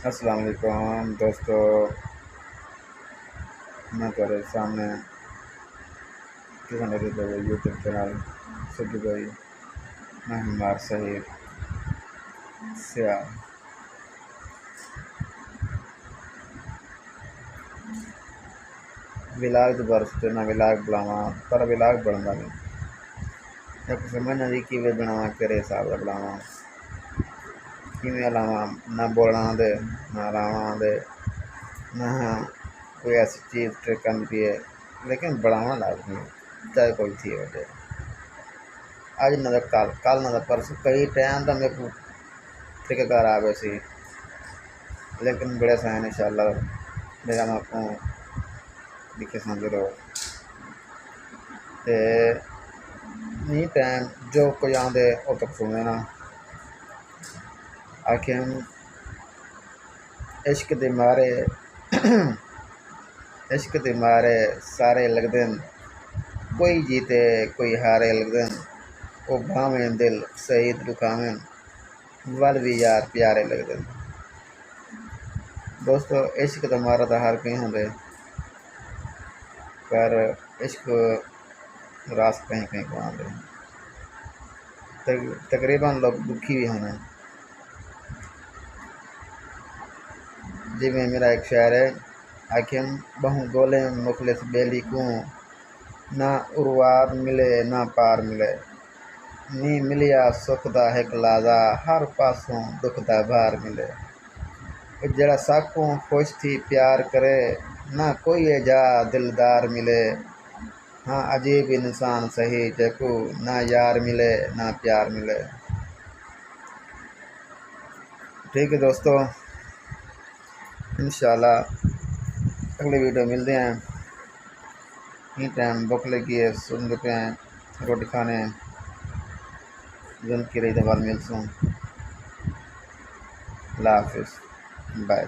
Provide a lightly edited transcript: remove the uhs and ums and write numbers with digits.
अस्सलाम वालेकुम दोस्तों, मैं तेरे सामने किसान यूट्यूब चैनल सुखी भाई मैं हमार सही सियाल विलाग बरसते ना विलाग बुलावा पर विलाग बनता नहीं। एक समझ नहीं कि वे बनावा तेरे हिसाब से बुलावा कि लावा ना बोलना दे ना लावा दे ना कोई ऐसी चीज़ ट्रिक करनी है, लेकिन बढ़ावा लाजमी चाहे कोई थी वजह अज ना कल कल ना परसों कई टाइम का मेरे को ठेकेदार आ गए सी, लेकिन बड़े सहन इंशाअल्लाह मेरा मैं आपको दिखे समझ रहो ते नहीं टाइम जो कोई आंदे वो तक सुने ना आखिर इश्क दे मारे इश्क दे मारे सारे लगदे न, कोई जीते कोई हारे लगदे न, वो भावें दिल शहीद रुकावें वल भी यार प्यारे लगदे न। दोस्तों इश्क तो मारा तो हर कहीं होंगे, पर इश्क रास कहीं कहीं को आते तकरीबन लोग दुखी भी होने। जिमें मेरा एक शायर है, आखिम बहु गोले मुखलिस बेली को ना उर्वार मिले ना पार मिले, नी मिलिया सुख दा एक लाजा हर पासों दुख दा भार मिले। जड़ा साकों खुश थी प्यार करे ना कोई एजा दिलदार मिले, हाँ अजीब इंसान सही जकू ना यार मिले ना प्यार मिले। ठीक है दोस्तों, इंशाल्लाह अगली वीडियो मिलते हैं। ये टाइम भुख लगी है, सुन चुके हैं रोटी खाने जन की रही दवाल मिलसूँ। अल्लाह हाफिज़, बाय।